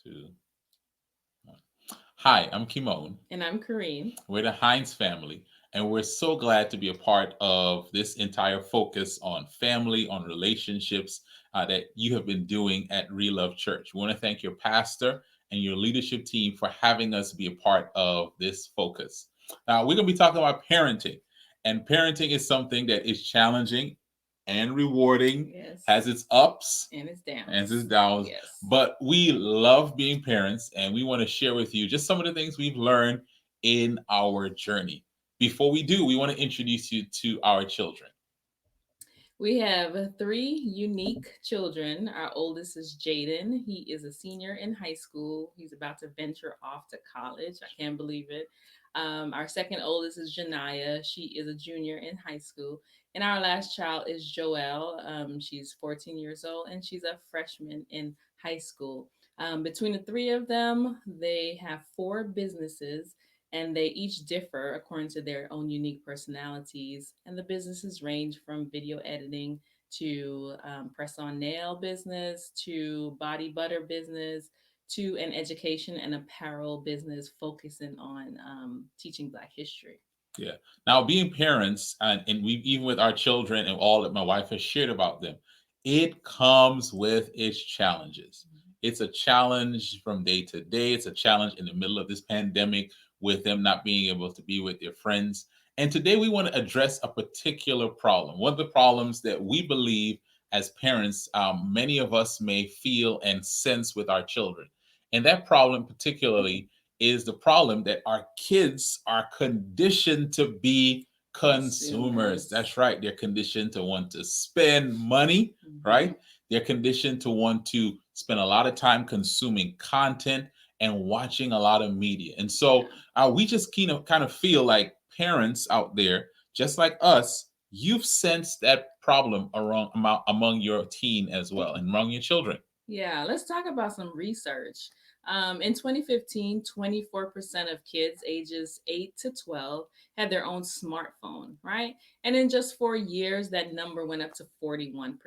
Two. Hi, I'm Kymone. And I'm Kerine. We're the Hinds family, and we're so glad to be a part of this entire focus on family, on relationships that you have been doing at Relove Church. We want to thank your pastor and your leadership team for having us be a part of this focus. Now, we're going to be talking about parenting, and parenting is something that is challenging and rewarding, Yes. has its ups And it's and its downs. downs, Yes. but we love being parents, and we want to share with you just some of the things we've learned in our journey. Before we do, we want to introduce you to our children. We have three unique children. Our oldest is Jaden. He is a senior in high school. He's about to venture off to college. I can't believe it. Our second oldest is Janaya. She is a junior in high school. And our last child is Joelle. She's 14 years old and she's a freshman in high school. Between the three of them, they have four businesses and they each differ according to their own unique personalities. And the businesses range from video editing to press on nail business to body butter business to an education and apparel business focusing on teaching Black history. Yeah. Now, being parents, and we even with our children and all that my wife has shared about them, it comes with its challenges. It's a challenge from day to day. It's a challenge in the middle of this pandemic with them not being able to be with their friends. And today we want to address a particular problem. One of the problems that we believe as parents, many of us may feel and sense with our children. And that problem, particularly, is the problem that our kids are conditioned to be consumers. Consumers. That's right. They're conditioned to want to spend money, Mm-hmm. right? They're conditioned to want to spend a lot of time consuming content and watching a lot of media. And so Yeah. we just kind of feel like parents out there, just like us, you've sensed that problem around among your teen as well and among your children. Yeah, let's talk about some research. In 2015, 24% of kids ages 8 to 12 had their own smartphone, right? And in just 4 years, that number went up to 41%.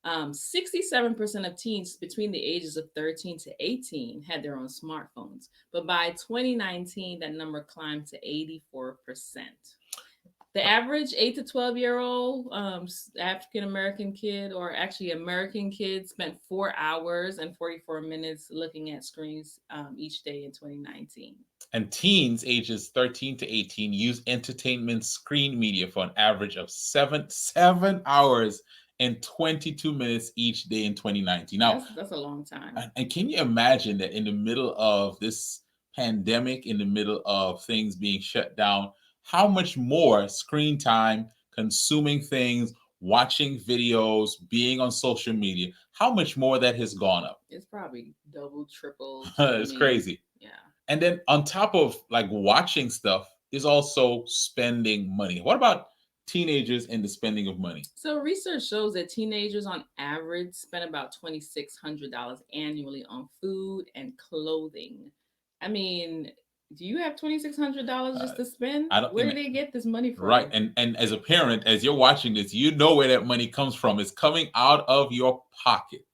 67% of teens between the ages of 13 to 18 had their own smartphones. But by 2019, that number climbed to 84%. The average 8 to 12-year-old African American kid, or actually American kid, spent 4 hours and 44 minutes looking at screens each day in 2019. And teens ages 13 to 18 use entertainment screen media for an average of seven hours and 22 minutes each day in 2019. Now, That's a long time. and can you imagine that in the middle of this pandemic, in the middle of things being shut down, how much more screen time, consuming things, watching videos, being on social media, how much more that has gone up? It's probably double, tripled. I It's mean, crazy. yeah. And then on top of like watching stuff is also spending money. What about teenagers and the spending of money? So research shows that teenagers on average spend about $2,600 annually on food and clothing. I mean, do you have $2,600 Uh, just to spend? I don't. Where do they get this money Right. from? And as a parent, as you're watching this, you know where that money comes from. It's coming out of your pocket,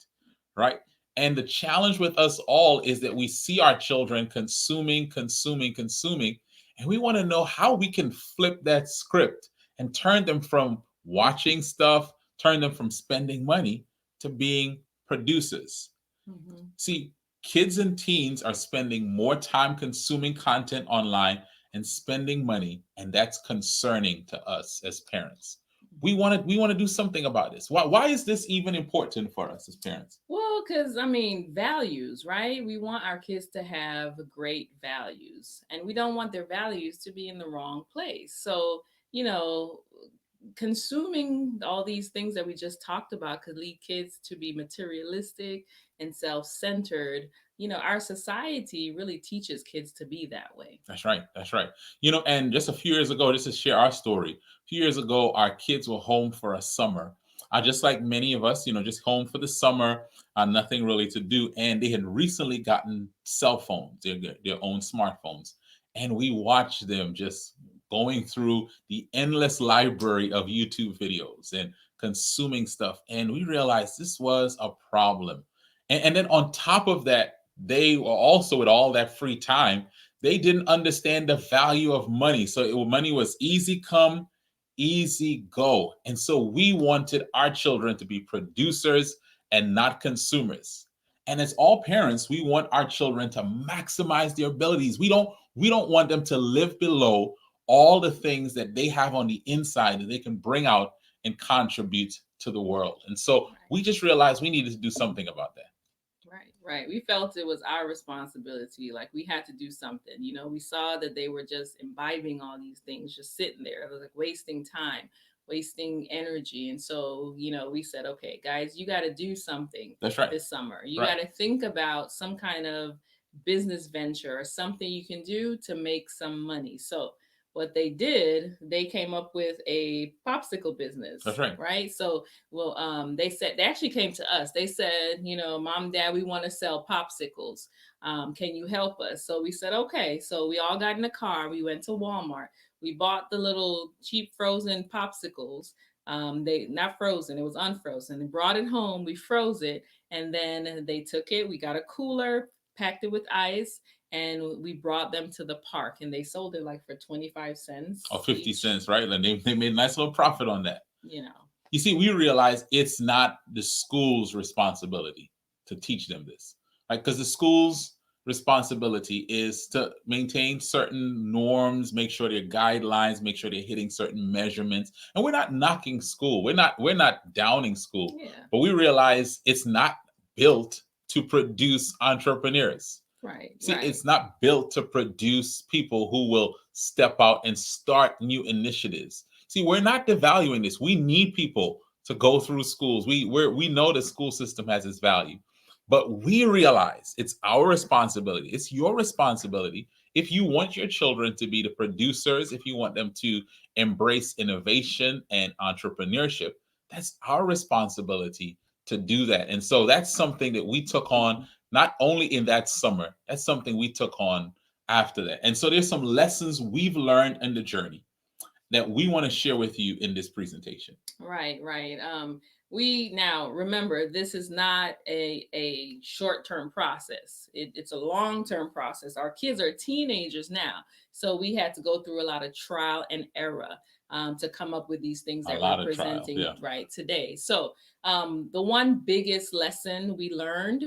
right? And the challenge with us all is that we see our children consuming, and we want to know how we can flip that script and turn them from watching stuff, turn them from spending money to being producers. Hmm. See, kids and teens are spending more time consuming content online and spending money, and that's concerning to us as parents. We want to do something about this. Why is this even important for us as parents? Well, because I mean, values, right? We want our kids to have great values, and we don't want their values to be in the wrong place. So, you know, consuming all these things that we just talked about could lead kids to be materialistic and self-centered. Our society really teaches kids to be that way. That's right. That's right. And just a few years ago, just to share our story, a few years ago, our kids were home for a summer. Just like many of us, just home for the summer, nothing really to do. And they had recently gotten cell phones, their own smartphones. And we watched them just going through the endless library of YouTube videos and consuming stuff. And we realized this was a problem. And then on top of that, they were also, with all that free time, they didn't understand the value of money. So money was easy come, easy go. And so we wanted our children to be producers and not consumers. And as all parents, we want our children to maximize their abilities. We don't want them to live below all the things that they have on the inside that they can bring out and contribute to the world. And so Right. we just realized we needed to do something about that. Right, right. We felt it was our responsibility. Like we had to do something. You know, we saw that they were just imbibing all these things, just sitting there. It was like wasting time, wasting energy. And so, we said, okay, guys, you got to do something That's right. this summer. You Right. got to think about some kind of business venture or something you can do to make some money. So, what they did, they came up with a popsicle That's business, right. right? So well, they said they actually came to us. They said, Mom, Dad, we want to sell popsicles. Can you help us? So we said, okay. So we all got in the car. We went to Walmart. We bought the little cheap frozen popsicles. They not frozen; it was unfrozen. They brought it home. We froze it, and then they took it. We got a cooler, packed it with ice, and we brought them to the park. And they sold it like for 25 Or cents 50 each. cents, right? And they made a nice little profit on that. You know, You see, we realize it's not the school's responsibility to teach them this, right? Because the school's responsibility is to maintain certain norms, make sure their guidelines, make sure they're hitting certain measurements. And we're not knocking school. We're not downing school, yeah, but we realize it's not built to produce entrepreneurs. right, See, right. it's not built to produce people who will step out and start new initiatives. See, we're not devaluing this. We need people to go through schools. We know the school system has its value, but we realize it's our responsibility. It's your responsibility. If you want your children to be the producers, if you want them to embrace innovation and entrepreneurship, that's our responsibility to do that. And so that's something that we took on not only in that summer, that's something we took on after that. And so there's some lessons we've learned in the journey that we want to share with you in this presentation. Right, right. We now remember this is not a short term process. It's a long term process. Our kids are teenagers now, so we had to go through a lot of trial and error to come up with these things A that we're lot of trial. presenting Yeah. right today. So the one biggest lesson we learned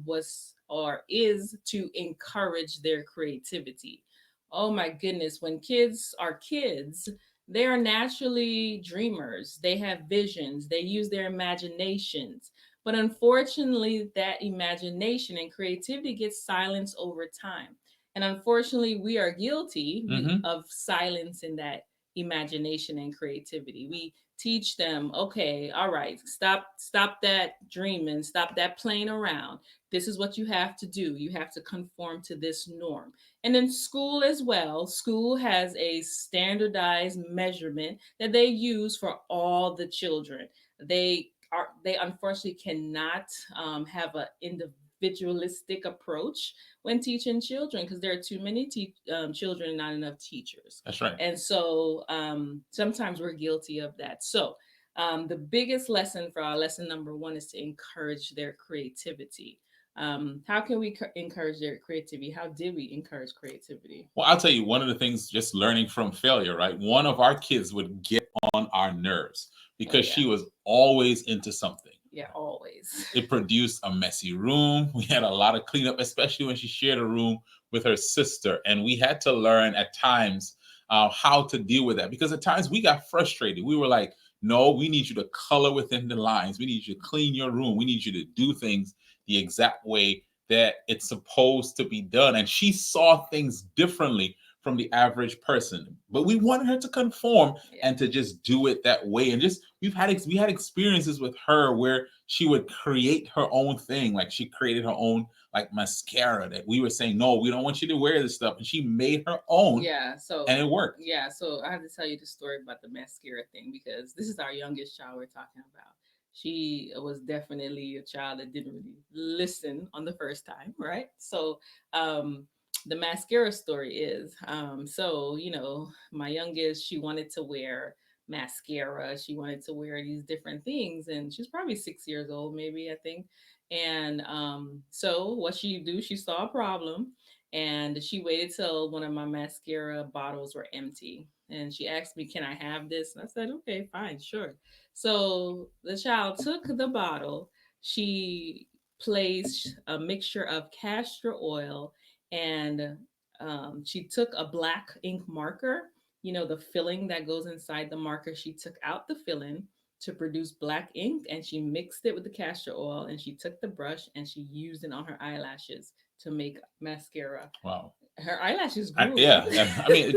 was or is to encourage their creativity. Oh my goodness, when kids are kids, they are naturally dreamers. They have visions. They use their imaginations. But unfortunately, that imagination and creativity gets silenced over time. And unfortunately, we are guilty Mm-hmm. of silencing that imagination and creativity. We teach them, okay, all right, stop that dreaming, stop that playing around. This is what you have to do. You have to conform to this norm. And in school as well, school has a standardized measurement that they use for all the children. They unfortunately cannot have an individualistic approach when teaching children because there are too many children and not enough teachers. That's right. And so sometimes we're guilty of that. So the biggest lesson for our lesson number one is to encourage their creativity. How can we encourage their creativity? How did we encourage creativity? Well, I'll tell you one of the things, just learning from failure, right? One of our kids would get on our nerves Oh because yeah, she was always into something. yeah, always. It produced a messy room. We had a lot of cleanup, especially when she shared a room with her sister. And we had to learn at times how to deal with that because at times we got frustrated. We were like, no, we need you to color within the lines. We need you to clean your room. We need you to do things the exact way that it's supposed to be done. And she saw things differently from the average person. But we wanted her to conform Yeah, and to just do it that way. And just we had experiences with her where she would create her own thing. Like she created her own like mascara that we were saying, no, we don't want you to wear this stuff. And she made her own yeah. and So it worked. yeah, so I have to tell you the story about the mascara thing because this is our youngest child we're talking about. She was definitely a child that didn't really listen on the first time, right? So um the mascara story is so my youngest, she wanted to wear mascara, she wanted to wear these different things, and she's probably 6 years old maybe, I think. And so what she do, she saw a problem and she waited till one of my mascara bottles were empty. And she asked me, "Can I have this?" And I said, "Okay, fine, sure." So the child took the bottle. She placed a mixture of castor oil and she took a black ink marker, the filling that goes inside the marker. She took out the filling to produce black ink and she mixed it with the castor oil and she took the brush and she used it on her eyelashes to make mascara. Wow. Her eyelashes grew. Yeah. I mean,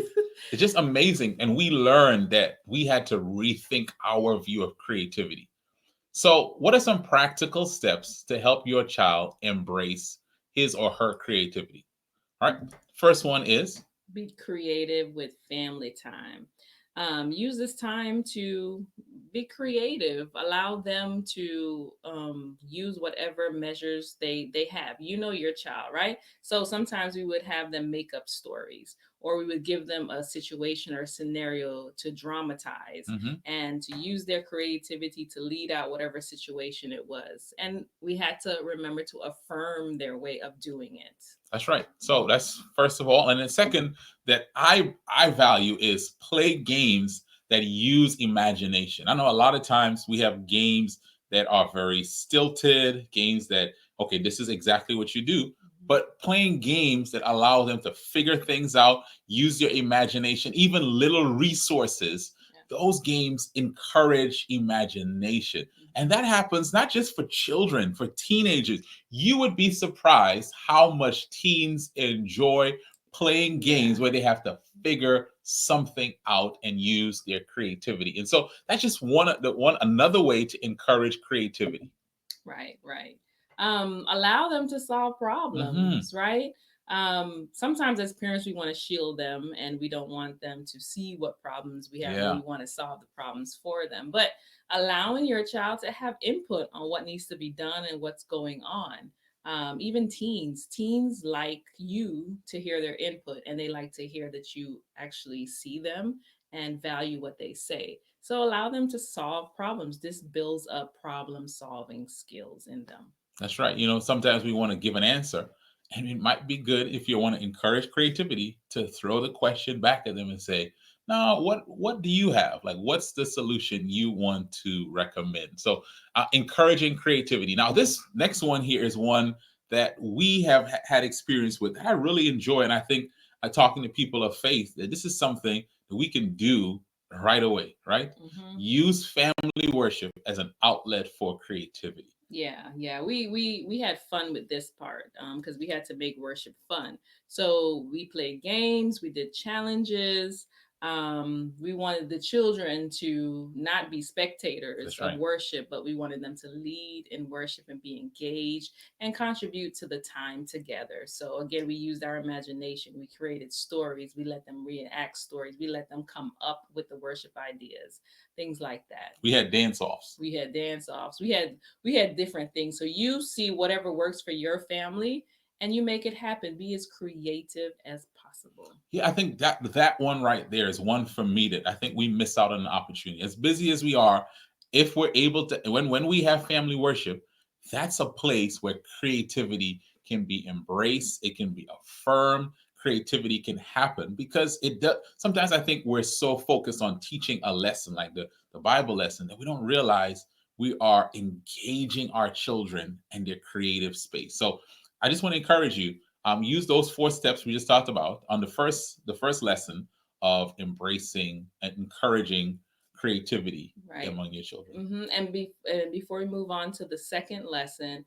it's just amazing. And we learned that we had to rethink our view of creativity. So, what are some practical steps to help your child embrace his or her creativity? All right. First one is Be creative with family time. Use this time to be creative. Allow them to use whatever measures they have. You know your child, right? So sometimes we would have them make up stories, or we would give them a situation or a scenario to dramatize mhm, and to use their creativity to lead out whatever situation it was. And we had to remember to affirm their way of doing it. that's right. So that's first of all, and then second that I value is play games that use imagination. I know a lot of times we have games that are very stilted, games that okay, this is exactly what you do, but playing games that allow them to figure things out, use your imagination, even little resources. Yeah. Those games encourage imagination. And that happens not just for children, for teenagers. You would be surprised how much teens enjoy playing games Yeah. where they have to figure something out and use their creativity. And so that's just one another way to encourage creativity. Right, right. Allow them to solve Hmm. problems, right? Sometimes as parents, we want to shield them and we don't want them to see what problems we have and we Yeah, want to solve the problems for them. But allowing your child to have input on what needs to be done and what's going on. Even teens like you to hear their input and they like to hear that you actually see them and value what they say. So allow them to solve problems. This builds up problem solving skills in them. that's right. Sometimes we want to give an answer, and it might be good if you want to encourage creativity to throw the question back at them and say, "No, what do you have? Like, what's the solution you want to recommend?" So, encouraging creativity. Now, this next one here is one that we have had experience with. That I really enjoy, and I think talking to people of faith that this is something that we can do right away. Right? Hmm. Use family worship as an outlet for creativity. Yeah. We had fun with this part because we had to make worship fun. So we played games, we did challenges. We wanted the children to not be spectators That's of right. worship, but we wanted them to lead in worship and be engaged and contribute to the time together. So again, we used our imagination. We created stories. We let them reenact stories. We let them come up with the worship ideas, things like that. We had dance offs. We had dance offs. We had different things. So you see whatever works for your family and you make it happen. Be as creative as possible. Yeah, I think that one right there is one for me that I think we miss out on an opportunity. As busy as we are, if we're able to, when we have family worship, that's a place where creativity can be embraced. It can be affirmed. Creativity can happen because it does. Sometimes I think we're so focused on teaching a lesson like the Bible lesson that we don't realize we are engaging our children and their creative space. So I just want to encourage you, use those four steps we just talked about on the first lesson of embracing and encouraging creativity Right. among your children. And before we move on to the second lesson,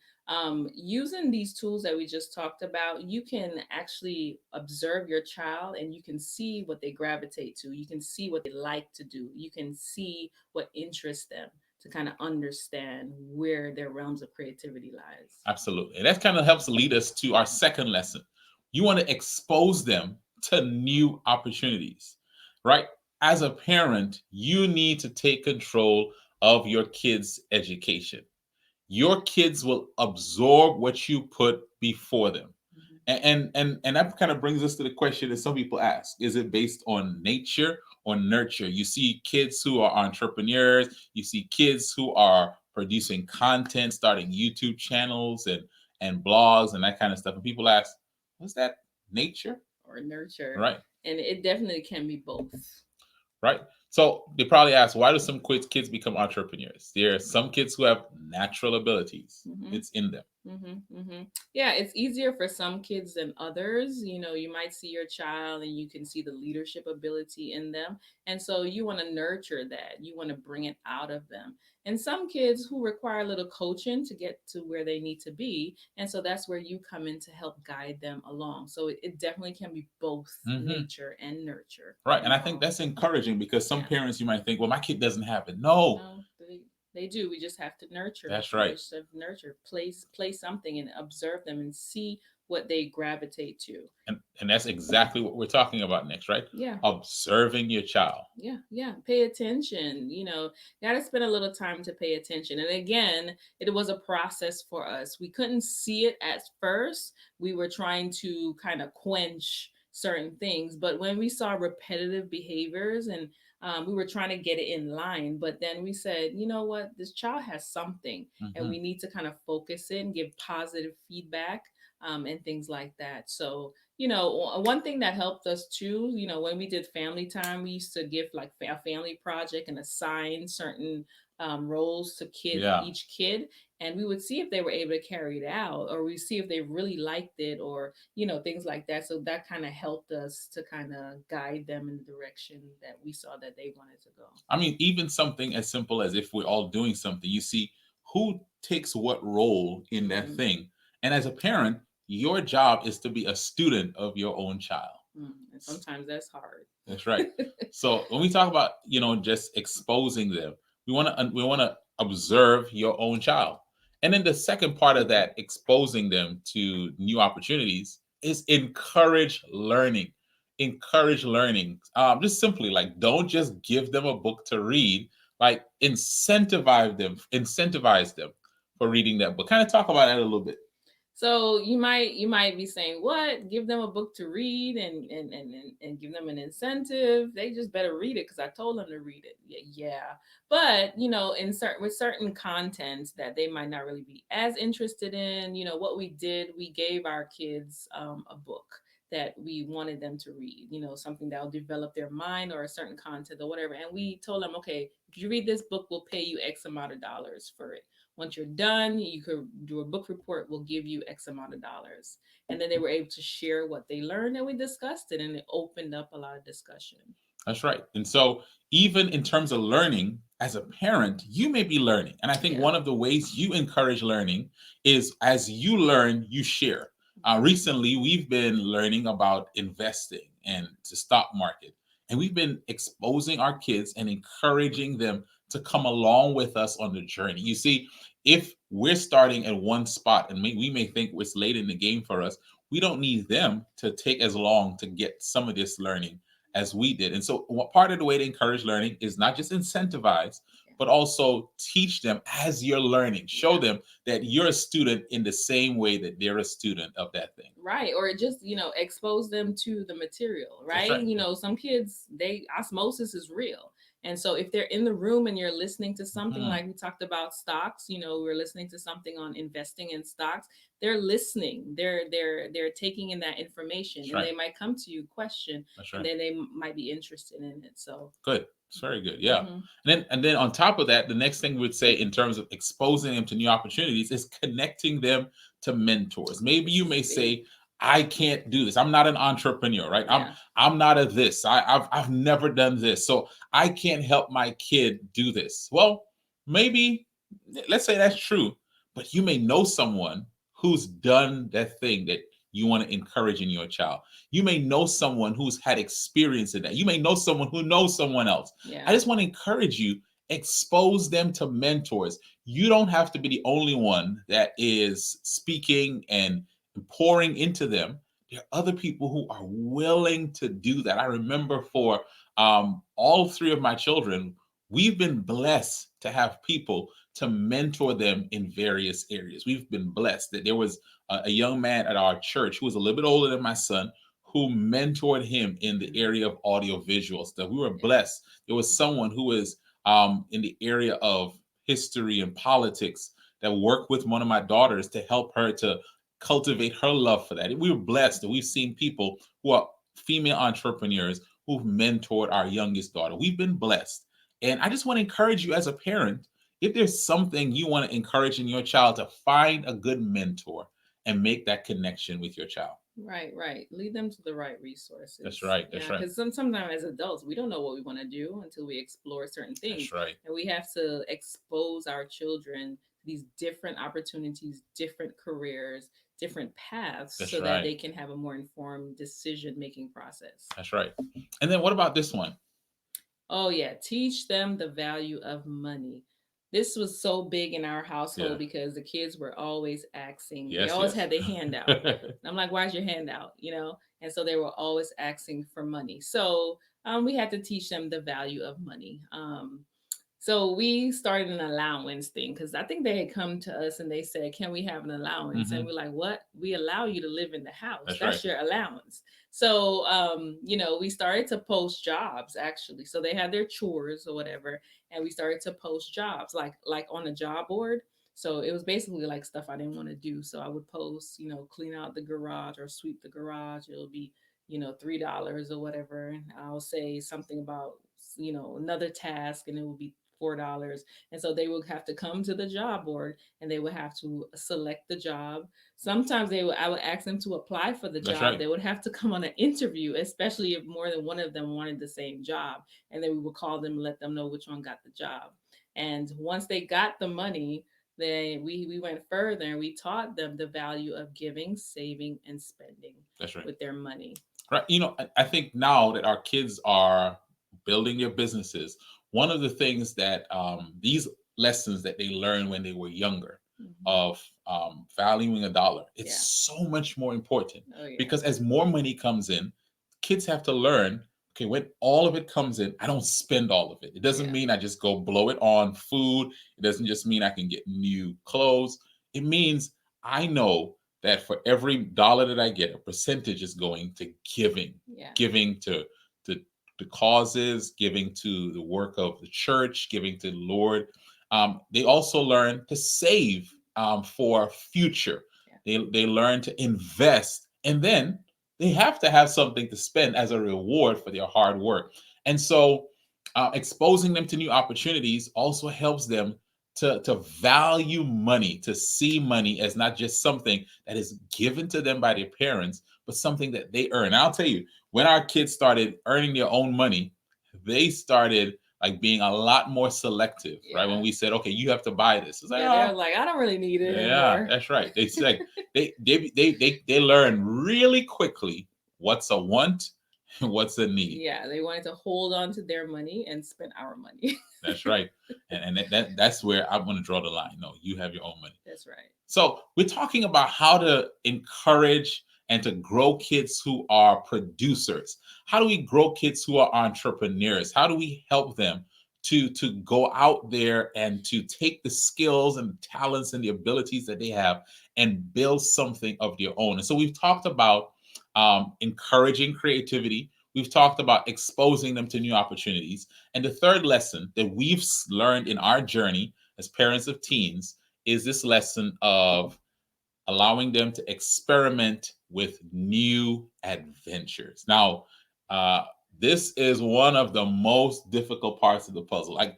using these tools that we just talked about, you can actually observe your child and you can see what they gravitate to. You can see what they like to do. You can see what interests them to kind of understand where their realms of creativity lies. Absolutely. And that kind of helps lead us to our second lesson. You want to expose them to new opportunities, right? As a parent, you need to take control of your kids' education. Your kids will absorb what you put before them. Mhm. And that kind of brings us to the question that some people ask: is it based on nature or nurture? You see kids who are entrepreneurs, you see kids who are producing content, starting YouTube channels and blogs and that kind of stuff. And people ask, was that nature? or nurture. Right. And it definitely can be both. Right. So they probably ask, why do some kids become entrepreneurs? There are some kids who have natural abilities. Mm-hmm. It's in them. Mm-hmm, mm-hmm. Yeah, it's easier for some kids than others. You know, you might see your child and you can see the leadership ability in them. And so you want to nurture that. You want to bring it out of them. And some kids who require a little coaching to get to where they need to be. And so that's where you come in to help guide them along. So it definitely can be both Mm-hmm. nature and nurture. Right. And I think involved. that's encouraging because some Yeah. parents you might think, well, my kid doesn't have it. No, No, they do. We just have to nurture. that's We right. just have to nurture. Play something and observe them and see what they gravitate to. And that's exactly what we're talking about next, right? Yeah. Observing your child. Yeah. Pay attention. Got to spend a little time to pay attention. And again, it was a process for us. We couldn't see it at first. We were trying to kind of quench certain things, but when we saw repetitive behaviors and we were trying to get it in line, but then we said, you know what, this child has something, and Mm-hmm. we need to kind of focus it and give positive feedback and things like that. So one thing that helped us too, when we did family time, we used to give like a family project and assign certain roles to Yeah. each kid, and we would see if they were able to carry it out, or we see if they really liked it, or things like that. So that kind of helped us to kind of guide them in the direction that we saw that they wanted to go. I mean, even something as simple as if we're all doing something, you see who takes what role in that Mm-hmm. thing. And as a parent, your job is to be a student of your own child. And sometimes that's hard. That's right. So when we talk about, just exposing them, we want to observe your own child. And then the second part of that, exposing them to new opportunities, is encourage learning. Encourage learning. Just simply like don't just give them a book to read, like incentivize them for reading that book. Kind of talk about that a little bit. So you might be saying, what? Give them a book to read and give them an incentive. They just better read it because I told them to read it. Yeah. But in certain content that they might not really be as interested in, what we did, we gave our kids a book that we wanted them to read, something that will develop their mind, or a certain content or whatever. And we told them, okay, if you read this book, we'll pay you X amount of dollars for it. Once you're done, you could do a book report. We'll give you X amount of dollars. And then they were able to share what they learned, and we discussed it, and it opened up a lot of discussion. That's right. And so, even in terms of learning, as a parent, you may be learning. And I think Yeah. one of the ways you encourage learning is as you learn, you share. Recently, we've been learning about investing and the stock market. And we've been exposing our kids and encouraging them to come along with us on the journey. You see, if we're starting at one spot and we may think it's late in the game for us, we don't need them to take as long to get some of this learning as we did. And so, part of the way to encourage learning is not just incentivize, but also teach them as you're learning. Show them that you're a student in the same way that they're a student of that thing. Right. Or just, expose them to the material, right? Right. Some kids, osmosis is real. And so if they're in the room and you're listening to something, Mhm. like we talked about stocks, we're listening to something on investing in stocks, they're listening. They're taking in that information. That's and right. they might come to you, question, That's and right. then they might be interested in it. So Good. It's very good. Yeah. mhm. And then on top of that, the next thing we'd say in terms of exposing them to new opportunities is connecting them to mentors. Maybe you may say, I can't do this. I'm not an entrepreneur, right? Yeah. I'm not a this. I've never done this. So I can't help my kid do this. Well, maybe let's say that's true, but you may know someone who's done that thing that you want to encourage in your child. You may know someone who's had experience in that. You may know someone who knows someone else. Yeah. I just want to encourage you, expose them to mentors. You don't have to be the only one that is speaking and pouring into them. There are other people who are willing to do that. I remember for all three of my children, we've been blessed to have people to mentor them in various areas. We've been blessed that there was a young man at our church who was a little bit older than my son who mentored him in the area of audio visual stuff. We were blessed. There was someone who was in the area of history and politics that work with one of my daughters to help her to cultivate her love for that. We were blessed that we've seen people who are female entrepreneurs who've mentored our youngest daughter. We've been blessed. And I just want to encourage you as a parent, if there's something you want to encourage in your child, to find a good mentor and make that connection with your child. Right, right. Lead them to the right That's resources. right. That's Yeah, right. because sometimes as adults, we don't know what we want to do until we explore certain That's things. right. And we have to expose our children to these different opportunities, different careers, different paths, That's so that right. they can have a more informed decision making process. That's right. And then what about this one? Oh, yeah. Teach them the value of money. This was so big in our Yeah. household because the kids were always asking, they Yes, always yes. had their hand out. And I'm like, why's your hand out? You know? And so they were always asking for money. So we had to teach them the value of money. So we started an allowance thing because I think they had come to us and they said, "Can we have an allowance?" And Hmm. we're like, "What? We allow you to live in the house. That's right. That's your allowance." So, we started to post jobs actually. So they had their chores or whatever, and we started to post jobs like on a job board. So it was basically like stuff I didn't want to do. So I would post, clean out the garage or sweep the garage. It'll be, $3 or whatever. And I'll say something about, another task, and it will be $4. And so they would have to come to the job board and they would have to select the job. Sometimes I would ask them to apply for the That's job. right. They would have to come on an interview, especially if more than one of them wanted the same job. And then we would call them and let them know which one got the job. And once they got the money, then we went further and we taught them the value of giving, saving, and spending That's right. with their money. Right. I think now that our kids are building their businesses, one of the things that these lessons that they learned when they were younger Mhm. of valuing a dollar, it's Yeah. so much more important Oh, yeah. because as more money comes in, kids have to learn. Okay, when all of it comes in, I don't spend all of it. It doesn't Yeah. mean I just go blow it on food. It doesn't just mean I can get new clothes. It means I know that for every dollar that I get, a percentage is going to giving, Yeah. giving to the causes, giving to the work of the church, giving to the Lord. They also learn to save for future. Yeah. They learn to invest, and then they have to have something to spend as a reward for their hard work. And so, exposing them to new opportunities also helps them to value money, to see money as not just something that is given to them by their parents, but something that they earn. And I'll tell you, when our kids started earning their own money, they started like being a lot more selective, right? When Yeah. we said, okay, you have to buy this, it's like, Yeah, they're oh, like, I don't really need it yeah, anymore. that's right. It's like they learn really quickly what's a want and what's a need. Yeah, they wanted to hold on to their money and spend our money. That's right. And that's where I'm going to draw the line. No, you have your own money. That's right. So we're talking about how to encourage and to grow kids who are producers. How do we grow kids who are entrepreneurs? How do we help them to go out there and to take the skills and the talents and the abilities that they have and build something of their own? And so we've talked about encouraging creativity. We've talked about exposing them to new opportunities. And the third lesson that we've learned in our journey as parents of teens is this lesson of allowing them to experiment with new adventures. Now, this is one of the most difficult parts of the puzzle. Like,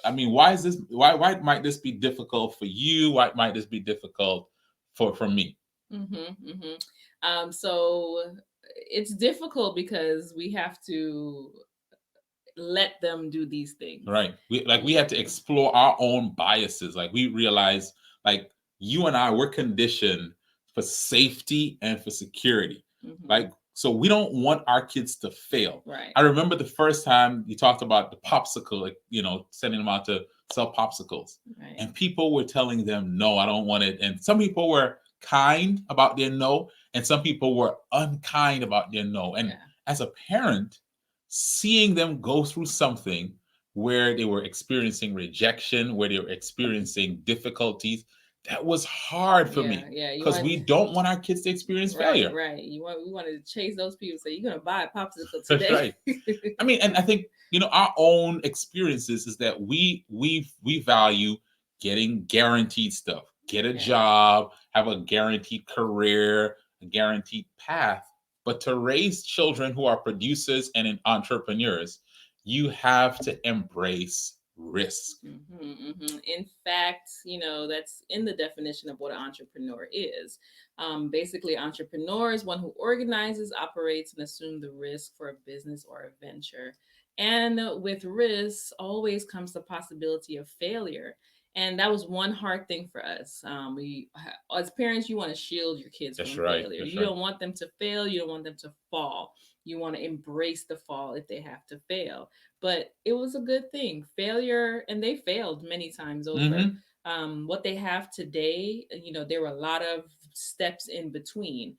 I mean, why is this? Why might this be difficult for you? Why might this be difficult for me? So it's difficult because we have to let them do these things. Right. We have to explore our own biases. Like we realize, like you and I, we're conditioned for safety and for security. Mm-hmm. Like so, we don't want our kids to fail. Right. I remember the first time you talked about the popsicle, like sending them out to sell popsicles, Right. and people were telling them, "No, I don't want it." And some people were kind about their no, and some people were unkind about their no. And Yeah. as a parent, seeing them go through something where they were experiencing rejection, where they were experiencing difficulties, that was hard for Yeah, me yeah. You because want we don't want our kids to experience right, failure. right. We wanted to chase those people. Say you're gonna buy a popsicle That's today. right. I mean, and I think our own experiences is that we value getting guaranteed stuff, get a Yeah. job, have a guaranteed career, a guaranteed path. But to raise children who are producers and entrepreneurs, you have to embrace risk. In fact, that's in the definition of what an entrepreneur is. Basically, entrepreneur is one who organizes, operates, and assumes the risk for a business or a venture. And with risk always comes the possibility of failure. And that was one hard thing for us. As parents, you want to shield your kids That's from right. failure. That's You right. don't want them to fail. You don't want them to fall. You want to embrace the fall if they have to fail, but it was a good thing. Failure, and they failed many times over. Hmm. What they have today, there were a lot of steps in between.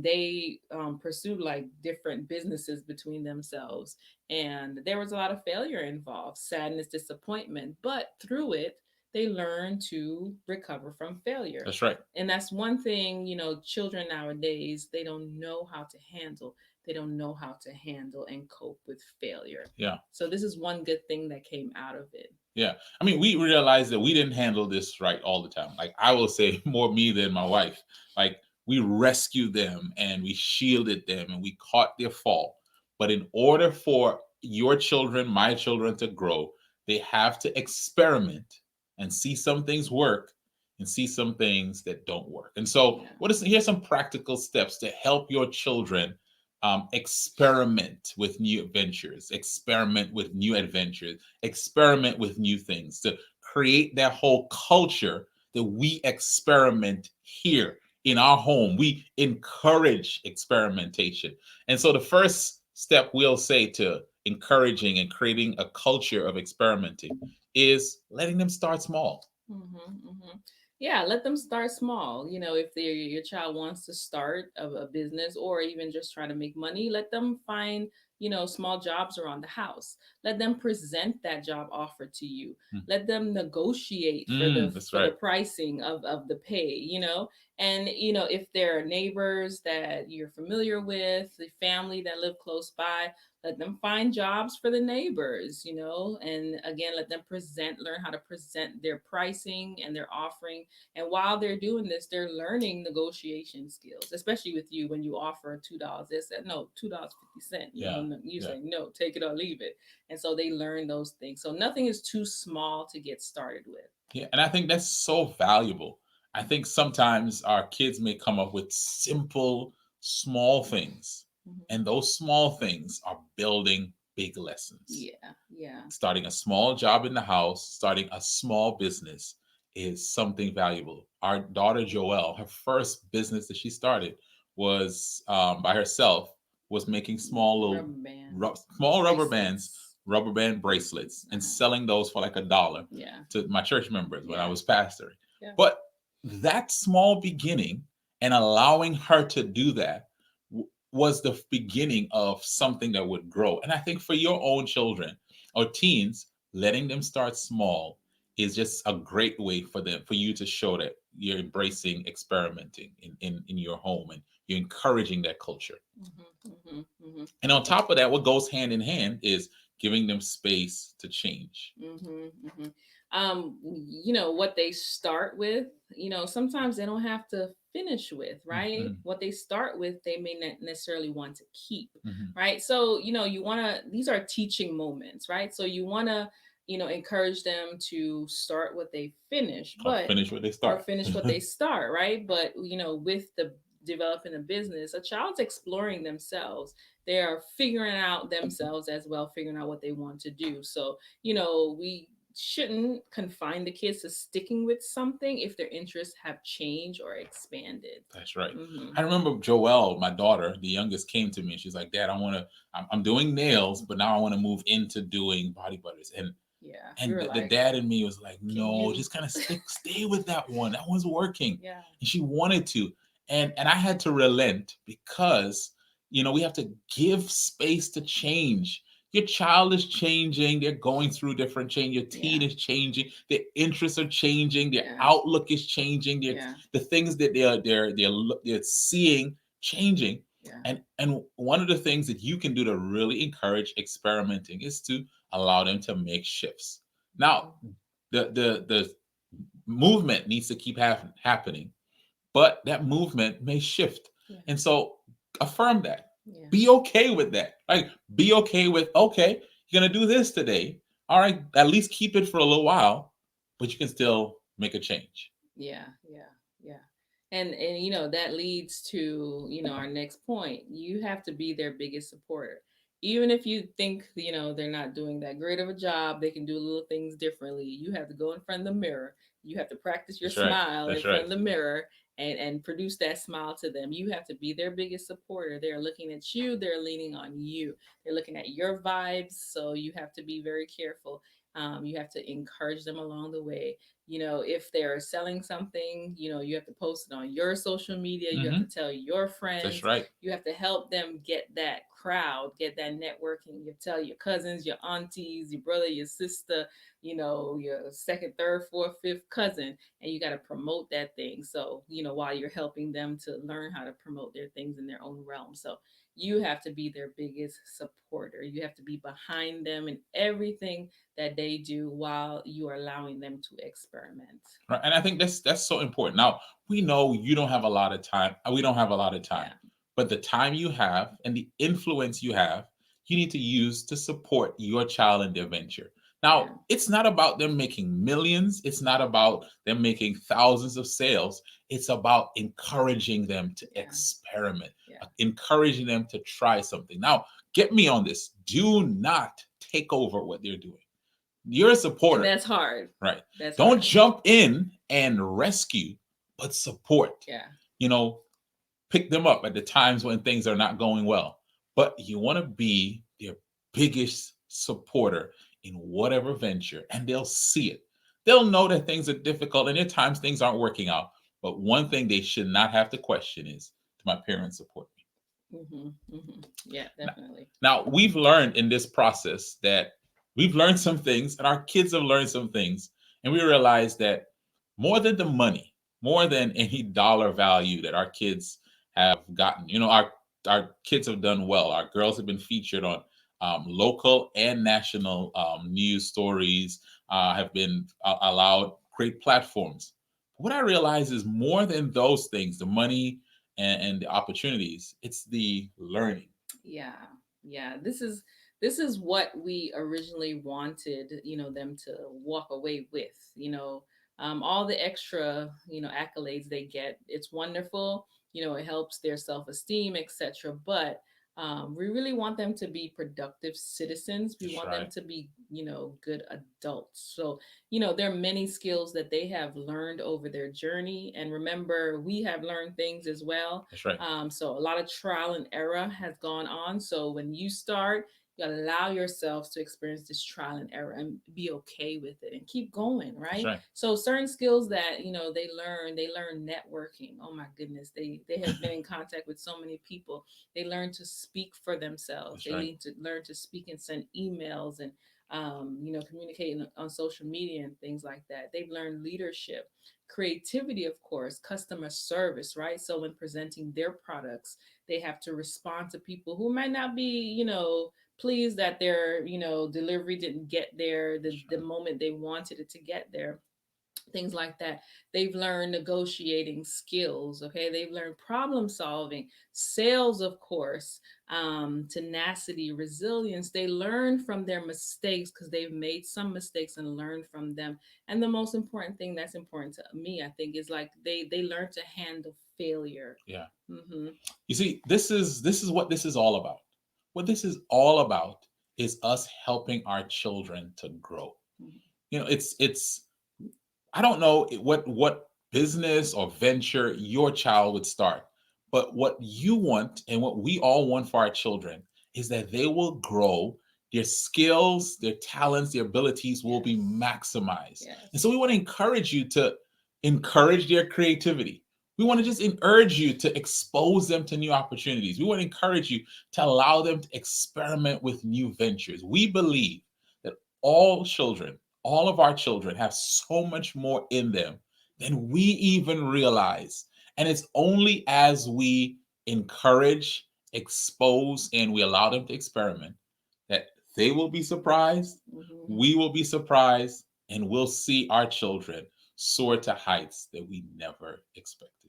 They pursued like different businesses between themselves, and there was a lot of failure involved, sadness, disappointment. But through it, they learned to recover from failure. That's right. And that's one thing, children nowadays, they don't know how to handle. They don't know how to handle and cope with failure. Yeah. So this is one good thing that came out of it. Yeah. I mean, we realized that we didn't handle this right all the time. Like, I will say more me than my wife. Like, we rescued them and we shielded them and we caught their fall. But in order for your children, my children to grow, they have to experiment and see some things work and see some things that don't work. And so, Yeah. here's some practical steps to help your children experiment with new ventures, experiment with new adventures, experiment with new things, to create that whole culture that we experiment here in our home. We encourage experimentation. And so the first step we'll say to encouraging and creating a culture of experimenting is letting them start small. Yeah, let them start small. If your child wants to start a business or even just try to make money, let them find, small jobs around the house. Let them present that job offer to you. Let them negotiate for the That's for the right. pricing of the pay, And if there are neighbors that you're familiar with, the family that live close by, let them find jobs for the neighbors, and again, let them learn how to present their pricing and their offering. And while they're doing this, they're learning negotiation skills, especially with you when you offer $2. They said, no, $2.50. Yeah. You Yeah. say, no, take it or leave it. And so they learn those things. So nothing is too small to get started with. Yeah, and I think that's so valuable. I think sometimes our kids may come up with simple, small things, Mhm. and those small things are building big lessons. Yeah, yeah. Starting a small job in the house, starting a small business is something valuable. Our daughter Joelle, her first business that she started was by herself, was making small little Rubber bands, small bracelets. rubber band bracelets, and Uh-huh. selling those for like $1 Yeah, to my church members when I yeah, was pastoring. yeah. But that small beginning and allowing her to do that was the beginning of something that would grow. And I think for your own children or teens, letting them start small is just a great way for you to show that you're embracing experimenting in your home, and you're encouraging that culture. And on top of that, what goes hand in hand is giving them space to change. What they start with, sometimes they don't have to finish with, right? Mhm. What they start with, they may not necessarily want to keep, Mhm. right? So, you want to, these are teaching moments, right? So you want to, encourage them to start what they finish, Or but finish what they or start. finish what they start, right? But, with the developing a business, a child's exploring themselves. They are figuring out themselves as well, figuring out what they want to do. So, we shouldn't confine the kids to sticking with something if their interests have changed or expanded. That's right. Mm-hmm. I remember Joelle, my daughter, the youngest, came to me and she's like, "Dad, I'm doing nails, but now I want to move into doing body butters." And Yeah, and you're the like, dad in me was like, can "No, you? just kind of stay with that one. That one's working." Yeah, And she wanted to. And I had to relent because we have to give space to change. Your child is changing, they're going through different change, your teen yeah, is changing, their interests are changing, their yeah, outlook is changing, yeah, the things that they're seeing changing. yeah. And one of the things that you can do to really encourage experimenting is to allow them to make shifts. Now, the movement needs to keep happening, but that movement may shift. Yeah. And so affirm that. Yeah. Be okay with that. Like, be okay with, okay, you're going to do this today. All right, at least keep it for a little while, but you can still make a change. Yeah, yeah, yeah. And that leads to, our next point. You have to be their biggest supporter. Even if you think, they're not doing that great of a job, they can do little things differently. You have to go in front of the mirror. You have to practice your That's right. smile in That's front right. of the mirror and produce that smile to them. You have to be their biggest supporter. They're looking at you, they're leaning on you. They're looking at your vibes, so you have to be very careful. You have to encourage them along the way. If they're selling something, you have to post it on your social media. You have to Mm-hmm. tell your That's friends. right. You have to help them get that crowd, get that networking. You tell your cousins, your aunties, your brother, your sister, your second, third, fourth, fifth cousin, and you got to promote that thing. So, while you're helping them to learn how to promote their things in their own realm. So, you have to be their biggest supporter. You have to be behind them in everything that they do while you are allowing them to experiment. Right. And I think that's so important. Now, we know you don't have a lot of time. We don't have a lot of time. Yeah. But the time you have and the influence you have, you need to use to support your child in their venture. Yeah. Now, it's not about them making millions. It's not about them making thousands of sales. It's about encouraging them to Yeah. experiment, Yeah. encouraging them to try something. Now, get me on this. Do not take over what they're doing. You're a And supporter. that's hard. Right. That's Don't hard. jump in and rescue, but support. Yeah. You know, pick them up at the times when things are not going well. But you want to be their biggest supporter in whatever venture, and they'll see it. They'll know that things are difficult and at times things aren't working out. But one thing they should not have to question is, do my parents support me? Yeah, definitely. Now, we've learned in this process that we've learned some things, and our kids have learned some things, and we realize that more than the money, more than any dollar value that our kids have gotten, our kids have done well. Our girls have been featured on local and national news stories, have been allowed great platforms. What I realize is more than those things, the money and the opportunities, it's the learning. Yeah. Yeah. This is what we originally wanted, them to walk away with, all the extra, accolades they get. It's wonderful. It helps their self-esteem, etc. But we really want them to be productive citizens. We That's want them right. to be, good adults. So, there are many skills that they have learned over their journey. And remember, we have learned things as well. That's right. So a lot of trial and error has gone on. So when you start, you allow yourselves to experience this trial and error and be okay with it and keep going, That's right? right. So certain skills that they learn networking. Oh my goodness, they have been in contact with so many people. They learn to speak for themselves. That's They right. need to learn to speak and send emails and communicating on social media and things like that. They've learned leadership, creativity, of course, customer service, right? So when presenting their products, they have to respond to people who might not be, pleased that their, delivery didn't get there That's the right. moment they wanted it to get there, things like that. They've learned negotiating skills. Okay, they've learned problem solving, sales, of course, tenacity, resilience. They learn from their mistakes because they've made some mistakes and learned from them. And the most important thing that's important to me, I think, is like they learn to handle failure. Yeah. Hmm. You see, this is what this is all about. What this is all about is us helping our children to grow. It's I don't know what business or venture your child would start, but what you want and what we all want for our children is that they will grow, their skills, their talents, their abilities will be Yes. maximized. And so Yes. we want to encourage you to encourage their creativity. We want to just urge you to expose them to new opportunities. We want to encourage you to allow them to experiment with new ventures. We believe that all of our children have so much more in them than we even realize. And it's only as we encourage, expose, and we allow them to experiment that they will be surprised, Hmm. we will be surprised, and we'll see our children soar to heights that we never expected.